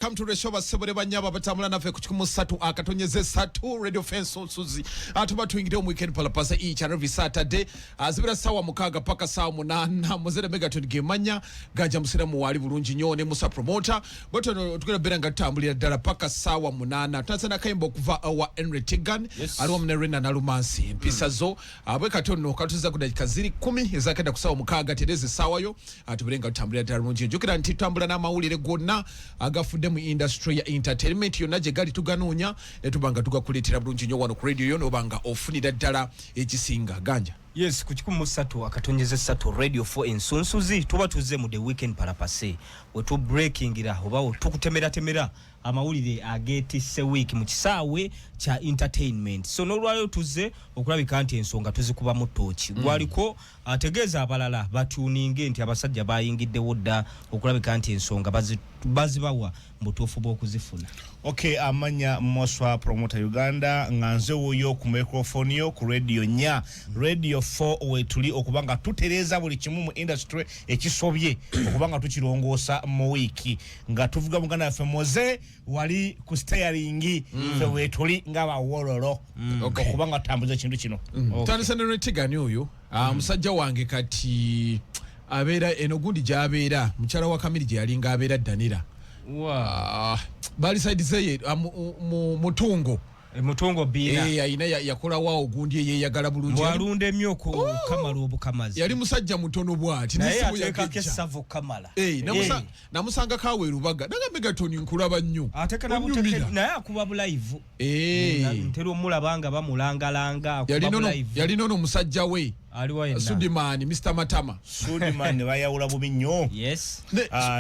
Come to the show basebole banyaba batambula nafe ku 13 akatonyeze 3 radio fence Suzi atuba tuingire mu weekend palapasa each and every Saturday azibira sawa mukaga paka sawa 8 muzere megaton gemanya gaja musira mu wali bulungi nyone musa promoter boto tukira beranga tambulira dala paka sawa 8 tansana kaimbo kuva wa Henry Tigan aliwa mnerena na Lumansi mpisa zo abwe katono katuza kudakika ziri 10 ezakenda kusawa mukaga tereze sawa yo atubirenga tambulira dala bulungi jukira ntitambula na mawulire gonna agafude mu industry ya entertainment yonaje gali tuganunya netubanga tugakuletera bulungi nyo wano ku radio yo nobanga ofunira ddala ekisinga ganja. Yes, ku 13 akatonyeze 3 radio 4 ensunsuzi tuba tuze mu the weekend parapase wetu breaking ira obawo tukutemera amawulire agetise week mu kisaawe cha entertainment so nolwayo tuze okulabika nti ensonga tuzikuba mu tochi gwaliko ategeza abalala batuninge nti abasajja bayingidde wodda okulabika nti ensonga bazibawa mbutuufu bw'okuzifuna. Okay, amanya Moswa promoter Uganda nganze wuyo ku microphone yo ku radio nya radio 4 wetuli okubanga tutereza buli kimu mu industry ekisobye okubanga tukirongosa mu wiki nga tuvuga mugana yafe moze wali ku steering fe wetuli ngaba wololo okubanga tambuza kintu kino. Tanisana Retigani oyo musajja wange kati abera enogundi jabeera mukyala wa Kamili je yalinga abera Danira. Bali side zeye mutungo mutungo bina ayina yakola wao gundi ye yagala bulungi walunde emyoko kamala obukamazi yali musajja mutono bwati nisibu yakakesavo kamala namusanga kawe rubaga daga megatoni nkulaba nnyo ateka nabuteke naye akuba live ntero mulabanga bamulangalanga akuba live yali nono musajja we aliwa Sudimani Mr Matama Sudimani bayawula bubi nnyo. Yes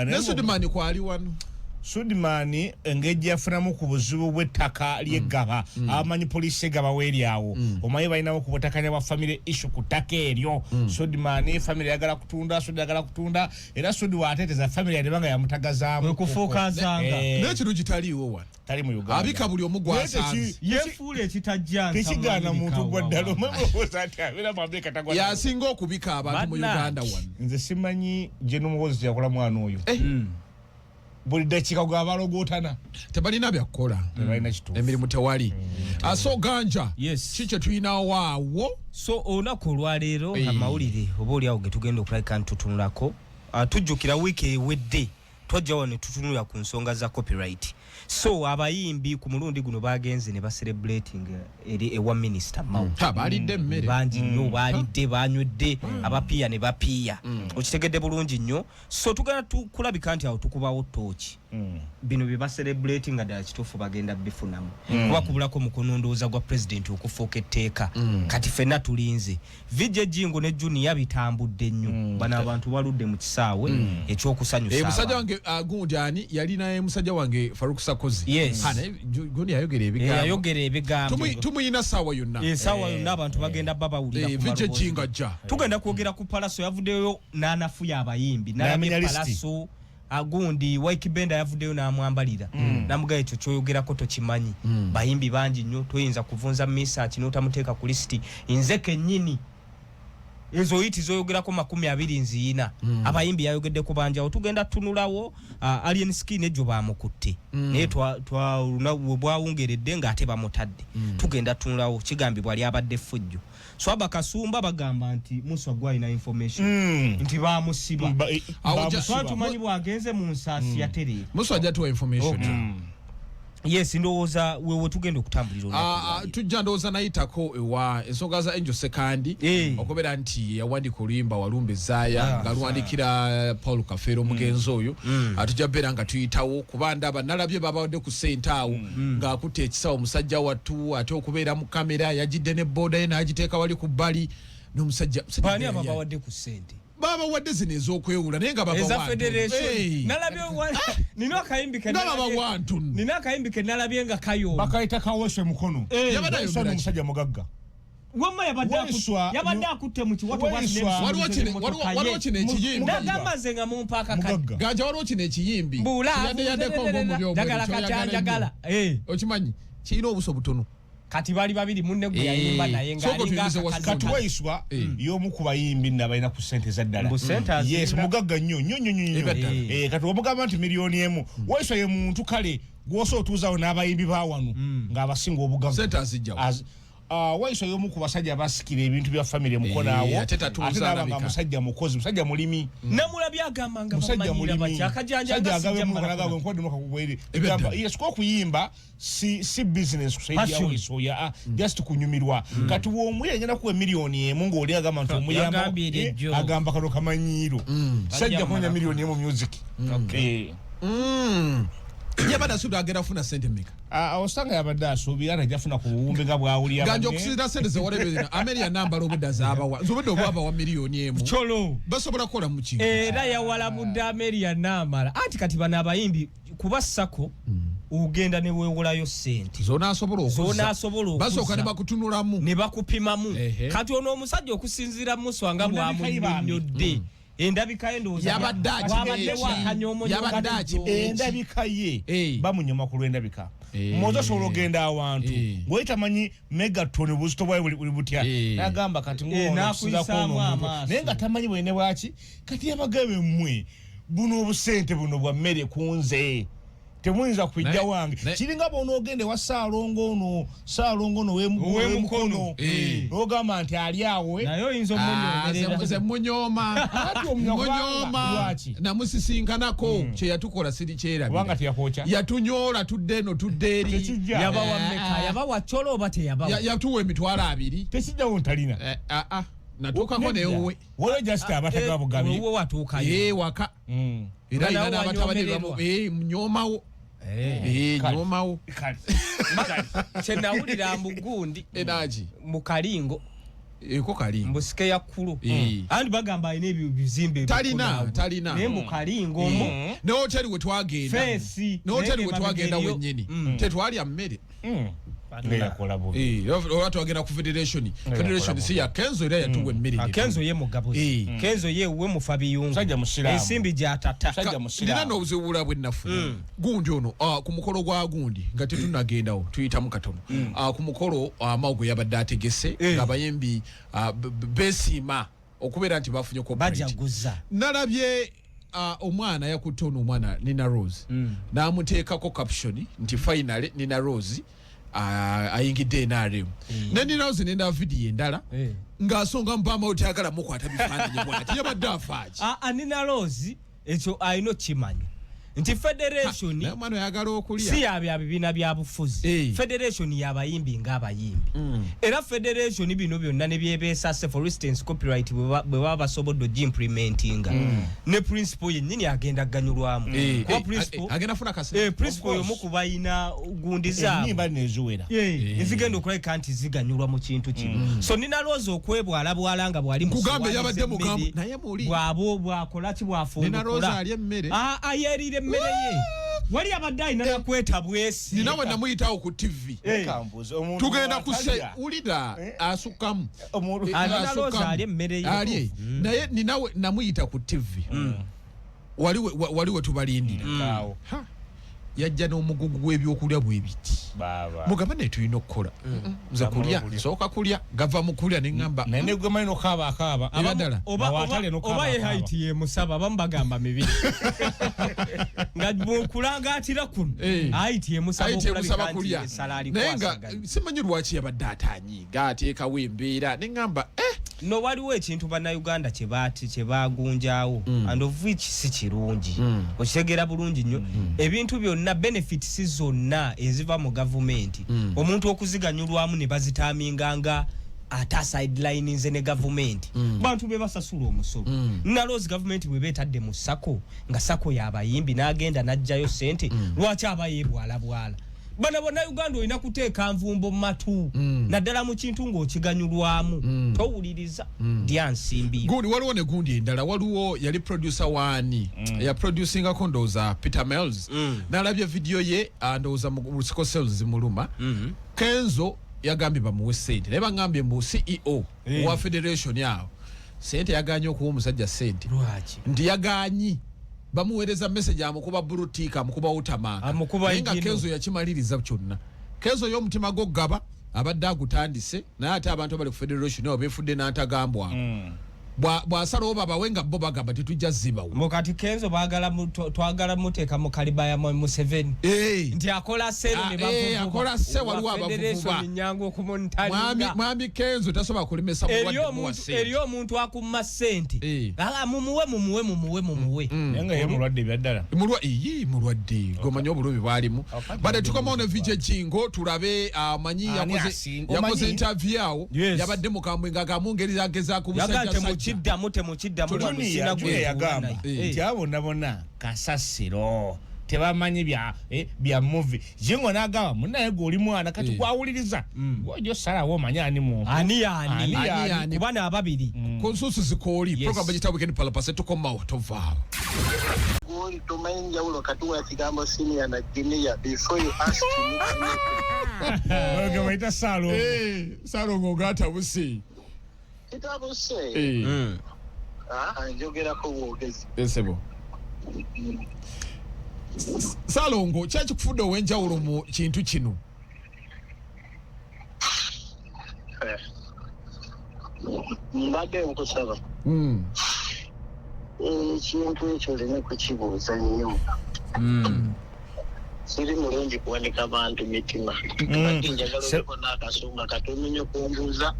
ne Sudimani kwa ali wano Sudimani engejja afuna ku buzibu bw'ettaka ly'eggaba amanyi poliisi gaba weeryawo omanyi balinawo ku butakanya bwa family issue ku ttaka eryo Sudimani family yagala kutunda era Sudi waateeteza family yadibanga yamutagazaamu kufuukazanga n'ekintu kitaliiwo wano tali mu Uganda abika buli omu gwasanze yefuule ekitajjansa tekigaana muntu gwa ddala omwebooza abera mwabire katagwa yasinga okubika abantu mu Uganda wano nze simanyi gye n'omuwozi yakola mwana oyo buli dakika gw'abalogotana tebalina byakukola emirimu tewali so ganja kikye tulinawo awo so olunaku olwaleero amawulire oba oliawo ge tugenda okulabika ntutunulako tujjukira wiiki ewedde twajja wano tutunula ku nsonga za copyright so abayimbi ku mulundi guno bagenze ne celebrating eri ewa minister balidde emmere bangi nnyo balidde banywedde abapiya ne bapiya okitegedde bulungi nnyo so tugenda tukulabika nti awo tukubawo tochi bino bye celebrating nga ddala kituufu bagenda bifunamu kuba kubulako mukono ndowooza gwa president okufuuka etteeka kati ffenna tulinze vijje jingo ne junior bitambudde nnyo bano abantu baludde mu kisaawe ekyokusanyusa musajja wange gundi ani yali naye musajja wange Faruk Sakozi gundi yayogera ebigambo tumuyina sawa yonna sawa yonna abantu bagenda babawulira vijje jinga ja tugenda kwogera ku palaso yavuddeyo n'anafu y'abayimbi n'amenya palaso agundi Waikibenda yavuddeyo n'amwambalira namuga ekyo kyoyogerako tokimanyi bayimbi bangi nnyo toyinza kuvunza misa kino tamuteeka ku listi nze kennyini ezo iti zoyogerako 20 nziyina abayimbi yayogedde ku banjawo tugenda tunulawo alien skin ejo bamukutte naye bwawungeredde ng'ate bamutadde tugenda tunulawo kigambibwa ali abadde fujjo so abakasumba bagamba nti Muswa gwalina information nti bamusiba tumanyi bwagenze mu nsaasi yaterera Muswa ajatuwa information yes ndowooza wewe tugenda okutambulira tujja ndowooza nayitako ewa ensonga za Angel Sekandi okubeera nti yawandika oluyimba walumbe zaaya nga luwandikira Paul Kafero omugenzi oyo tujja beera nga tuyitawo kuba ndaba nalabye babawadde ku ssente awo ng'akutte ekisawo omusajja wattu ate okubeera mu kamera yagidde ne booda ye n'agiteeka wali ku bbali n'omusajja baani ababawadde ku ssente baba wadde zino ez'okwewula naye nga baba wantu federation nalabye nina akayimbi ke nalabye nga kayo bakayita kaweswe mukono yabadde omusajja mugagga wamma yabadde akutte mu kiwato waliwo kino ekiyimbi ndagamaze nga mumpaaka ganja waliwo kino ekiyimbi njagala okimanyi kirina obuso butono kati bali babiri munne gwe yayimba naye nga kati waiswa yomu kubayimbi nabalina ku sente za ddala yes mugagga nnyo kati omugamba nti miliyoni emu waiswa ye muntu kale gwoso otuuzawo n'abayimbi bawanu ng'abasinga obugagga sente azijjawo waiswa yomu ku basajja basikira ebintu bya family mukonaawo ate nabanga musajja mukozi musajja mulimi namulabye agamba nga bamanyira bati akajanjayesiko okuyimba si business kusaidia waiswa ya just kunyumirwa kati womuye agenda kuwa miliyoni emu ng'oli agamba nti omuyamba agamba kano kamanyiiro sajja kunya miliyoni emu music yabadde asuubira agenda kufuna sente mmeka osanga yabadde asuubira najafuna ku buwumbi nga bwawulira ganja okusinzira sente zewalebera Amelia nambala obudde azabawa nzobadde obwabawa miliyoni emu cholo basobola kukola mu kintu era yawalabudde Amelia nambala anti kati bano abayimbi kuba sako ugenda ne weewolayo sente zona asobola okuza basooka ne bakutunulamu ne bakupimamu kati ono omusajja okusinzira muswanga bwamunnyonnyodde endabika endowooza yabadde endabika ye bamunyoma ku lw'endabika mmozi osobola ogenda awantu ng'oyi tamanyi megatoni buzito bwayo buli butya nagamba kati naye nga tamanyi bwene bwaki kati yabagabe mmwe buno obusente buno bwa mmere kunze temuyinza kwijja wange kiringa bw'onoogende wa Saalongo ono w'emukono n'ogamba nti ali awe naye oyinza omunyooma namusisinkanako kye yatukola siri kyerabira teyakwokya yatunyoola tudde eno tudde eri yabawa mmeka yabawa cholo oba teyabawa yatuwa emitwalo 2 tekijjawo ntalina natuukako newe waliwo jasita abataga bugabye watuukayo waka era ina n'abatabani mnyomawo nyomawo kyenawulira mbugundi enaji mu kalingo eko kalingo mbusike ya kkulu andi bagamba alina ebyo bizimbe talina naye mu kalingo ne hoteli we twagenda wennyini tetwalya mmere oba twagenda ku federation si ya Kenzo era yatuwa emmere Kenzo ye mugabuzi Kenzo ye we mufa biyungu ensimbi gyatata nina n'obuzibu bulabwe nnafu gundi ono ku mukolo gwa gundi nga tetunagendawo tuyitamu katono ku mukolo Maogo yabadde ategese ng'abayimbi beesiima okubeera nti bafunye bajaguza nalabye omwana yakutte ono omwana Nina Rose n'amuteekako caption nti finally Nina Rose ayingidde NRM ne Nina Rose nenda video endala ng'asonga mpama otayagala mukwata bifaananyi bwati yabadde afaaji Nina Rose ekyo ayino kimanya nti federation mwana yagala okulya si yabya bibiina bya bufuzi federation y'abayimbi ng'abayimbi era federation bino byonna ne byebeesase for instance copyright bwe baba basobodde ogimplementinga ne principal yennyini agenda ganyulwamu kuba principal agenda funa kase principal yomu kubayina gundi zaabwe ennyimba nezuwera ezigenda okulabika nti ziganyulwa mu kintu kino so Nina Rose okwebwalabwala nga bwali kugambe yabadde mugambo naye muli bwakola ki bwafunukula Nina Rose alya emmere ayerire emmere ye wali abadde alina nakweta bwesi ninawe namuyitawo ku TV tugenda kuse ulida asukamu alya emmere ye naye ninawe namuyita ku TV waliwe tubalindira yajja n'omugugu gw'ebyokulya bwe biti mugamba naye tulina okukola nze kulya nsooka kulya gava mu kulya ne ŋŋamba naye ne gwe manyi nokaaba ebaddala oba ye haiti ye musaba abamu bagamba mibiri nga bw'okulangaatira kuno haiti ye musaba kulya naye nga simanyi lwaki yabadde atanyiiga ateekawo embeera ne ŋŋamba no waliwo ekintu bannayuganda kye bagunjaawo and of which si kirungi okitegeera bulungi nnyo ebintu byonna benefits zonna eziva mu gavumenti omuntu okuziganyulwamu ne bazitaminganga ata sidelines ne gavumenti bantu be basasula omusolo Nina Rose gavumenti bwe beetadde mu sako nga sako y'abayimbi n'agenda n'ajjayo sente lwaki aba yeebwalabwala bana bonna Uganda olina kuteeka nvumbo mu matu naddala mu kintu ng'okiganyulwamu towuliriza ndyansimbi gundi waliwo ne gundi endala waliwo yali producer waani ya producingako ndowooza Peter Mills n'alabye video ye ndowooza mu Lusiko Sales muluma Kenzo yagambye bamuwe sente naye bagambye mbu CEO wa federation yawo sente yaganye okuwa omusajja sente nti yaganyi bamuweereza message amukuba brutika amukuba utamaka naye nga Kenzo yakimaliriza kyonna Kenzo y'omutima gogaba abadde agutandise naye ate abantu abali ku federation nabo beefudde n'atagambwa bw'asalawo babawenga bo bagamba tetujja zibawo mukati Kenzo twagala muteeka mu kaliba ya Museveni nti akola sero ne bavububa akola se waliwo abavububa nyangu okumontalinga mwami Kenzo tasobola kulimesa mulwadde eri omuntu akumma ssente mumuwe nenga ye mulwadde byaddala mulwadde gomanya obulubi bwalimu bade tukomawo ne VJ Jingo tulabe amanyi yakoze interview awo yabadde mukambwe nga kamungeri agezaako busajja temukiddamu Junior yagamba nti abo bonna kasasiro tebamanyi bya movie Jingo n'agamba munaye gwe oli mwana kati gwawuliriza gwojo salawo omanyi ani muntu ani kubana ababiri konsusu zikooli program bagita weekend palapase tukomawo tovaawo Goli tumanyi njawulo kati wa kigambo senior na junior before you ask me oge waita Salongo ng'atabuse kitabuse njogerako bwogezi esebo Salongo kyaki kufudde ow'enjawulo mu kintu kino mbadde nkusaba ekintu ekyo olina kukibuuza nnyo siri mulungi kuwanika bantu mitima badde njagala oliko n'akasonga katono kumbuuza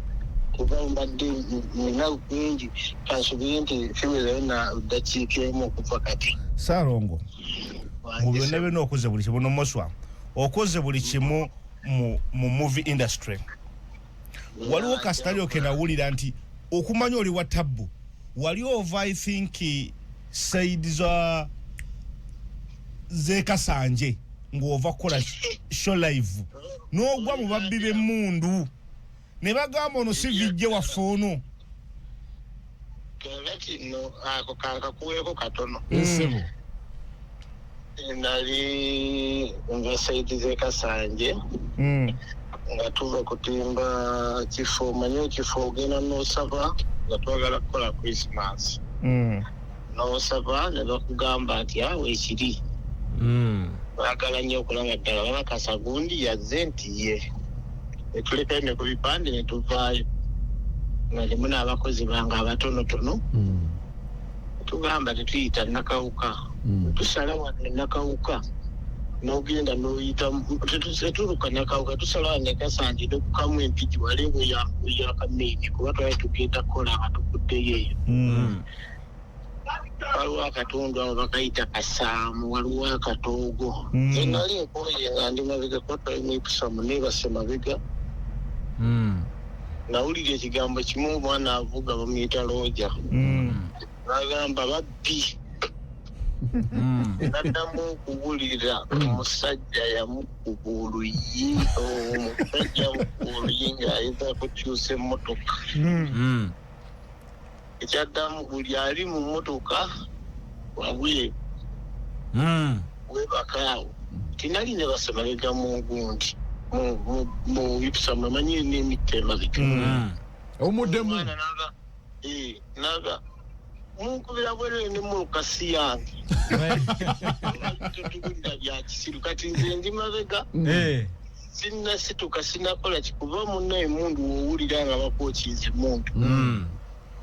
kuba mbadde nina bingi kansubire nti fiweereyo na ddakiika emu okuva kati Salongo mu byonna byonna okoze buli kimu nomoswa okoze buli kimu mu movie industry waliwo kasitali okenawulira nti okumanya oli wa tabbu wali ova I think saidi zekasanje ng'ova kukola show live n'ogwa mu babbi b'emmundu ne bagamba ono si vijje waffe ono kati no ako kakakuweeko katono esebo nali nga saidi zekasanje nga tuva kutimba kifo manyo kifo ogenda n'osaba nga twagala kukola Christmas n'osaba ne bakugamba nti awo ekiri baagala nnyo okulanga ddala babakasa gundi yazze nti ye netulekayo ne ku bipande ne tuvaayo nga limu n'abakozi bange abatonotono tugamba tetuyita nakawuka tusala wane nakawuka n'ogenda n'oyita tetuluka nakawuka tusala wane Kasanje n'okukamu empiki wale yakamini kuba twali tugenda kukola nga tukuddeyo eyo waliwo akatundu abo bakayita Kasaamu waliwo akatoogo enali enkoye nga ndi mabega kwatwalimwipusamu neebase mabega nawulira ekigambo kimu omwana avuga bamuyita Looja bagamba babbi naddamu okuwulira omusajja yamukuba oluyi omusajja yamukuba oluyi ng'ayeza kukyusa emmotoka ekyaddamu buli ali mu mmotoka wabwe webakaawo tinali ne basemabega mu gundi mu bipusa mwemanyi n'emitta emabega omuddemu naga munkubira bwerere ne mulukasi yange tetugulira bya kisiru kati nze ndi mabega sinnasituka sinnakola kikuba munna emundu wowulira nga bakwokiiza emundu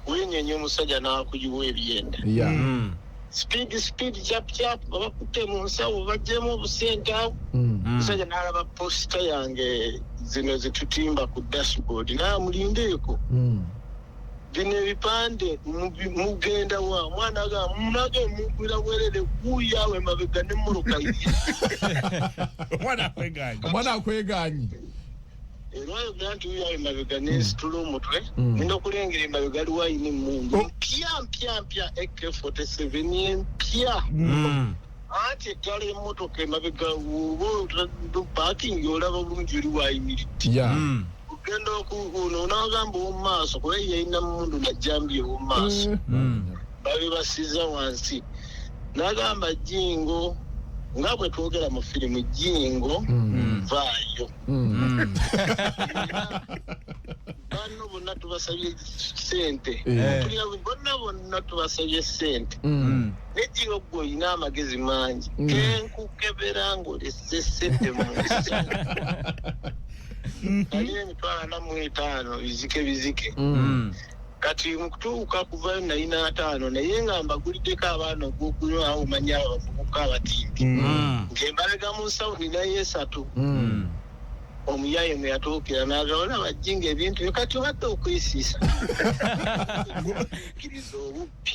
wenyenye omusajja n'akuyiwa ebyenda speed chap babakutte mu nsawo bajjemu obusente awo omusajja n'alaba posita yange zino zetutimba ku dashboard n'amulindeeko bino ebipande mugenda wa mwana agamba munage mukubira bwerere guyawe mabega n'emmoloka ye omwana akweganye era ayogera nti uyawe mabega n'ensitula omutwe nina okulengera emabega aliwo ayina emmundu mpya AK-47 empya anti eggala emmotoka emabega pakingi olaba bulungi oli wayimiridde ogenda okuno n'agamba ow'omumaaso kuba yalina mundu najjambye ow'omumaaso babe basiza wansi n'agamba Jingo nga bwe twogera mu firimu Jingo vaayo bano bonna tubasabye sente bonna tubasabye sente ne Jingo gwe olina amagezi mangi kenkukebera ng'olese sente mu nsi naye emitwalo 45 bizike kati mukutuuka kuvayo 45 naye nga mbaguliddeko abaana ogwokunywa awo omanya abavubuka abatimbi ng'embalega mu nsawuni naye 3 omuyaye mwe yatuukira n'agabona bajjinga ebintu byo kati obadde okwesiisa kiriza obubbi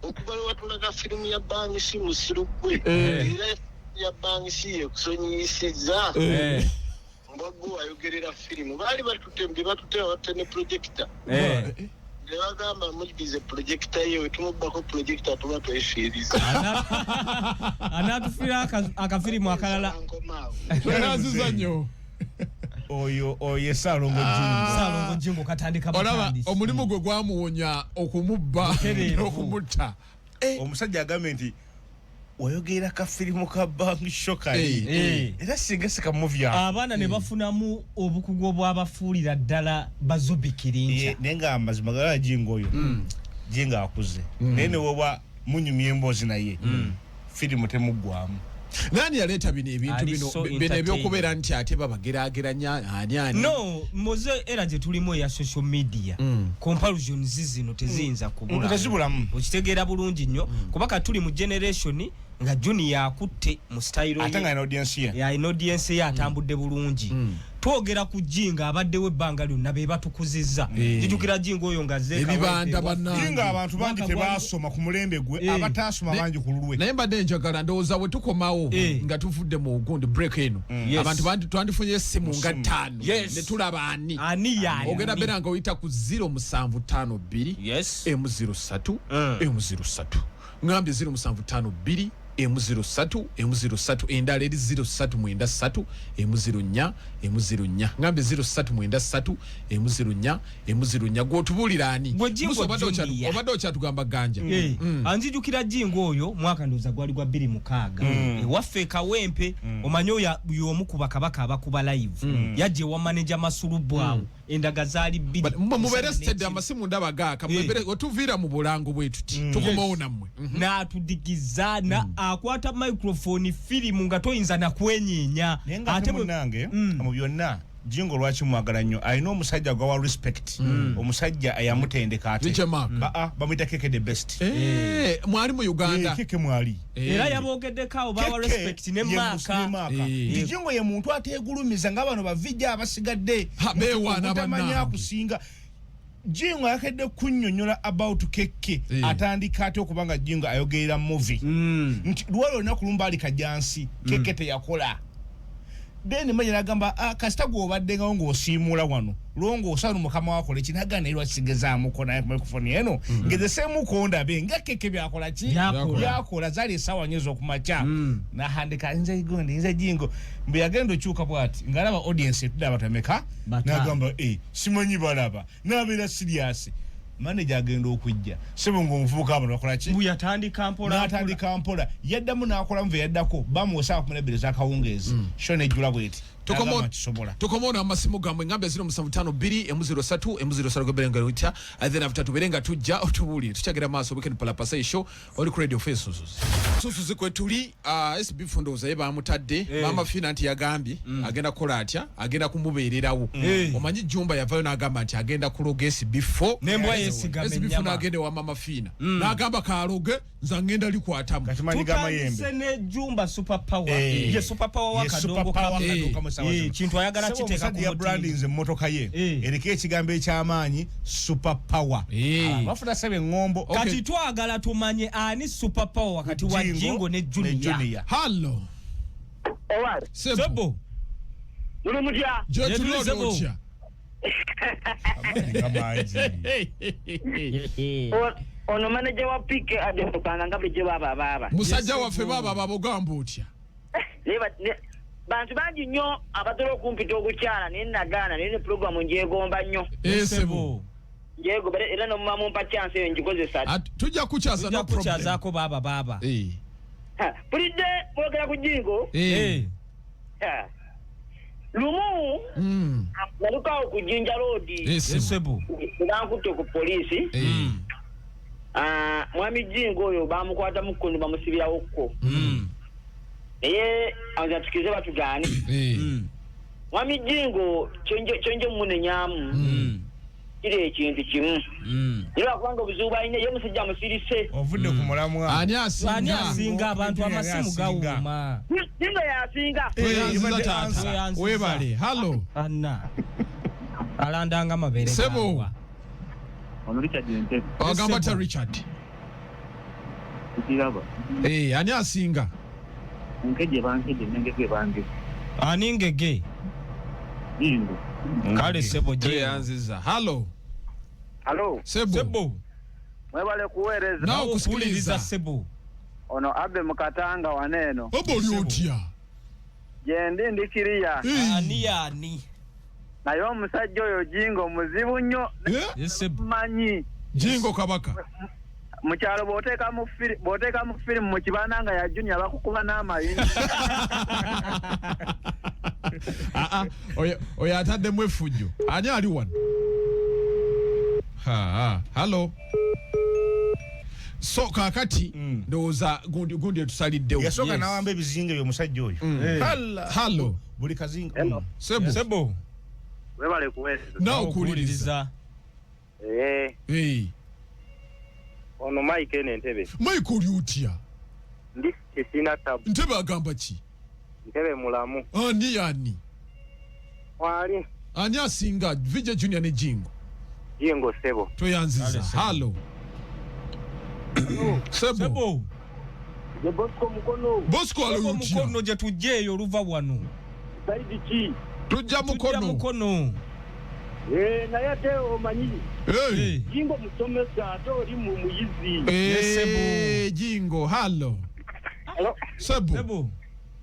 okuva lwe watulaga firimu ya bangisi musiru gwe era ya bangisi yekusonyiyisizza mbaggo wayogerera firimu baali batutema batte ne projector ne bagamba mugize projector yewe tumubbako projector tuba twefiiriza anatufira akafirimu akalala Yanaziza nnyo. oyo Salongo Jingo katandika Olaba batandisi. omulimu gwe gwamuwonya okumubba n'okumutta. omusajja agambye nti wayogera kafirimu ka Bang Shokali era singa sika movie abaana ne bafunamu obukugu obwabafuulira ddala bazubikirinja nenga amazima gala Jingo oyo Jinga akuze nene woba munyumye emboozi naye firimu temuggwamu. Nani yaleeta bino ebintu bino ebyokubeera nti ate babageraageranya ani no moze era gye tulimu eya social media comparison zino teziyinza kubulamu okitegeera bulungi nnyo kubaka tuli mu generation nga Junior akutte mu style ate nga audience ye atambudde bulungi twogera ku Jinga abaddewo ebbanga lyonna be batukuzizza jijukira Jinga oyo nga zeeka ebibanda bannange Jinga abantu bangi tebaasoma ku mulembe gwe abataasoma bangi ku lulwe naye mbadde njagala ndowooza bwe tukomawo nga tuvudde mu gundi break eno abantu twandifunye essimu nga 5 ne tulaba ani ogenda beera nga oyita ku 0752 M03 M03 ngambye 0752 M03 endala eri 0393 M04 ngambye 0393 M04 gwotubulira ani obadde okyatugamba ganja anzijukira Jingo oyo mwaka ndoza gwali gwa 2006 ewaffe Kawempe omanyi y'omu ku bakabaka abakuba live yajje wa manager Masulubu awo endaga zaali 2 mubere steady amasimu ndaba gaaka mwebere otuviira mu bulango bwetuti tukomawo nammwe n'atudigiza na akwata microphone firimu nga toyinza na kwenyeenya ate munange mu byonna Jingo lwaki mwagala nnyo alina omusajja gwa respect omusajja ayamutendeka ate bamwita Keke the best mwali mu Uganda Keke mwali era yabogeddeko bawa respect ne Maka Jingo ye muntu ategulumiza nga bano bavijja abasigadde beewaana bannamanya kusinga Jingo yakedde kunnyonnyola about Keke atandika ate okubanga Jingo ayogerera movie nti lwalo na kulumba ali kajansi Keke teyakola Deni manya nagamba kasita gwobadde nga ng'osiimula wano longo osanu mukama wako lekinagana irwa sigezaamu kona microphone eno ngeze semu kondabe nga Keke byakola ki yakola zali sawa nyezo kumacha na handika nze igonde nze Jingo mbe yagendo chuka bwati ngalaba audience tudaba tameka nagamba simanyi balaba nabera serious manager agenda okujja sebo ng'omuvubuka abantu bakola ki buyatandika mpola yaddamu n'akola muve yaddako bamuwosa kumulebeleza akawungeezi shone ejjula bweti tukomona amasimu gambwe ngambe 0752 M03 M03 goberenga rucha then after tuberenga tujja otubuli tuchagira maso weekend palapasa show oli ku radio face susu kwetuli SB Fundoza yeba mutadde mama fina anti yagambye agenda kola atya agenda kumubeererawo omanyi jumba yavayo n'agamba nti agenda kuloga SB4 nembwa yesigame SB Funa agenda wa mama fina n'agamba kaloge nza ngenda likwatamu tutandise jumba super power ye super power wakadongo kama kintu ayagala kiteeka ku brandings emmotoka ye erike ekigambo eky'amaanyi super power bafuna sebe ngombo kati twagala tumanye ani super power wakati wa Jingo ne Junior hallo sebo Mulu mutya jetulodotya ono manager wa pike ademukanga ngabe je baba musajja waffe baba bogamba otya bantu bangi nnyo abatera okumpita okukyala naye nagaana naye ne pulogulamu njegomba nnyo sebo njego era nomuma mumpa chance eyo ngikozesa tujja kukyaza no problem kukyazaako baba pulidde mwogera ku Jingo lumu nalukawo ku Jinja Road sebo nankutte ku polisi mwami Jingo oyo bamukwata mu kkono bamusibirawo kko naye azatukize batugane Mwami Jingo chenje mune nyamu. Kile ekintu kimu. Niba kubanga obuzuba ine ye musajja musirise. Ovudde ku mulamwa. Ani Ani asinga? asinga abantu amasimu gawuma. Jingo yasinga. Webale. Hello. Anna. Alandanga mabere. Sebo. Ono Richard Nte. Ogamba ta Richard. Kiraba. Ani asinga? Nkeje nengeze bange. Ani ngege. Jingo. Kale Sebo je. Yanziza. Hello. Hello. Sebo. Mwebale kuwereza. Na okusikiliza Sebo. Ono Abe Mukatanga waneno. Oboli otya. Gende ndikiriya. Ani. Naye omusajja oyo Jingo muzibu nnyo. Sebo. Manyi. Jingo kabaka. Mukyalo boteka mu film mu kibananga ya Junior bakukuba n'amayini. Oyo atadde mu effujjo. Ani ali wano? Hello. So kakati ndowooza gundi etusaliddewo. Yasooka n'awamba ebizinga by'omusajja oyo. Hello. Buli kazinga. Sebo. Webale kuwereza. Na okuwuliriza. Ono Mike Ntebe. Mike oli otya? Ndi kisina tabu. Ntebe agamba ki? Ntebe mulamu. Ani? Wali. Ani asinga Vijay Junior ne Jingo? Jingo Sebo. Toyanziza. Hello. Sebo. Ye Bosco Mukono. Bosco ali otya? Mukono je tujjeyo luva wano. Saidi ki. Tujja mukono. Naye ate omanyi. Jingo musomesa ate oli mu muyizi. Jingo. Hello. Sebo.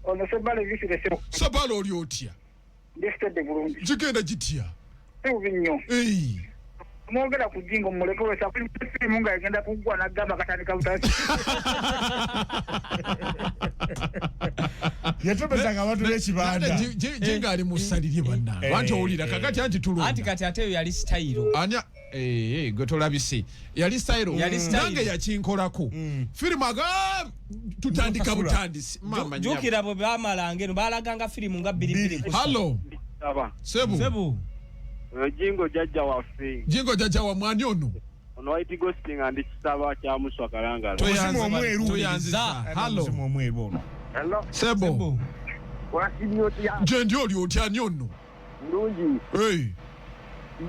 Ono Sebale visire Sebo. Sebale oli otya? Ndestede bulungi. Kigenda kitya? Nnyo. Mwogera ku Jingo muleke wesa kuli film nga agenda kugwa nagamba katandika butasi. Yatobezanga abantu b'ekibanda. Jingo ali musalirye banna. Wanti owulira kakati anti tulunga. Anti kati ate yali style. Anya gwe tolabise. Yali style. Nange yakinkolako. Film aga tutandika butandisi. Mama nyama. Jukira bo bamalanga eno balaganga film nga 2. Hello. Sebo. Jingo jajja waffe. Jingo jajja wa mwani ono. Ono White Ghosting andi kisaba kya Muswa Kalangala. Toyanziza. Hello. Hello. Sebo. Wasini otya. Njendi oli otya ni ono. Ndungi.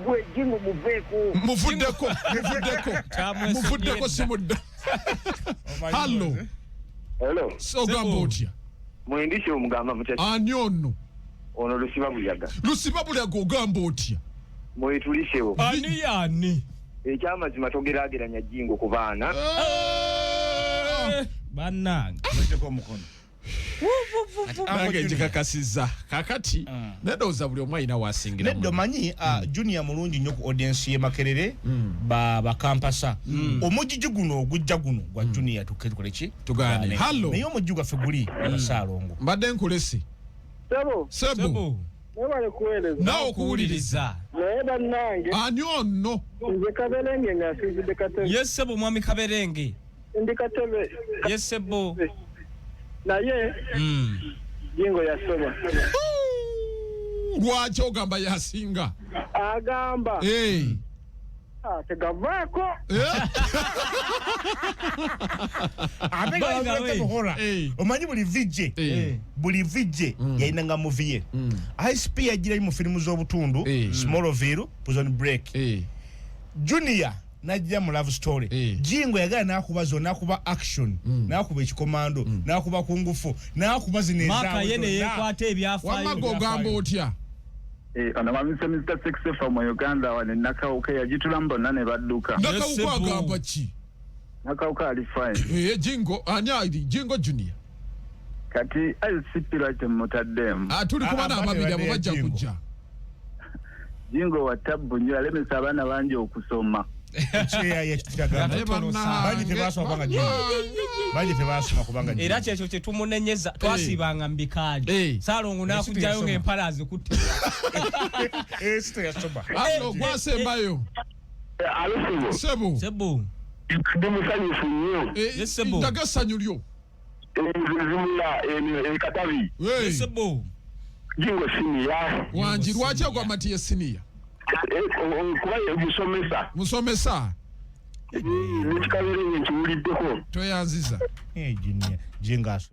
Gwe Jingo muveeko. Muvuddeko simudda. Hello. So gamba otya. Mwendishe omugamba mutya. Ani ono. Ono Lusiba Bulyaga ogamba otya. Mwetulisewo. Ani. Ekyamazima togeraageranya Jingo ku baana. Bannange. Mweteko omukono. Nange njikakasiza. Kakati nedowooza buli omu alina waasingira. Neddo manyi Junior mulungi nnyo ku audience ye Makerere ba kampasa. Omujiji guno ogujja guno gwa Junior tukole ki? Tugane. Hello. Naye omujji gwaffe guli Basaalongo. Mbadde nkulesi. Sebo. Mwebale kuwereza. Nawe okuwuliriza. Naye bannange. Ani ono? Nze Kaberenge ng'asiizidde Katebe. Yes Sebo mwami Kaberenge. Ndi Katebe. Yes Sebo. Naye. Jingo yasoba. Lwaki ogamba yasinga? Agamba. Tegavaako. Omanyi buli vijje yayinanga muvi ye. ISP yagirayo mu firimu z'obutundu Smallville, Prison Break. Junior najja mu love story. Jingo yagala n'akuba n'akuba action, n'akuba ekikomando, n'akuba kungufu, n'akuba zineza. Maka yene yekwata ebyafaayo. Wamago gamba otya? Ono bamise Mr. Sexy from Uganda wane nakawuka yagitulambo nane badduka. Nakawuka agamba ki? Nakawuka ali fine. Jingo ani Jingo Junior. Kati ICP lwaki mutaddemu. Tuli kuba n'ababiri abo bajja kujja. Jingo wa tabu nnyo alemesa abaana bangi okusoma. Ekiya yekitagamba. Bangi tebasoma kubanga Jingo. Bangi tebasoma kubanga Jingo. Era kyekyo kye tumunenyeza twasibanga mbikaali. Saalongo n'akujjayo ng'empala azikutte. Sito yasoba. Allo gwasembayo. Sebo. Ndi musanyufu nnyo. Sebo. Ndaga essanyu lyo. Zimula Katabi. Sebo. jingo senior wanji lwaki agwamatiye senior kuba musomesa nekikabere nkiwuliddeko toyanziza junior jingaso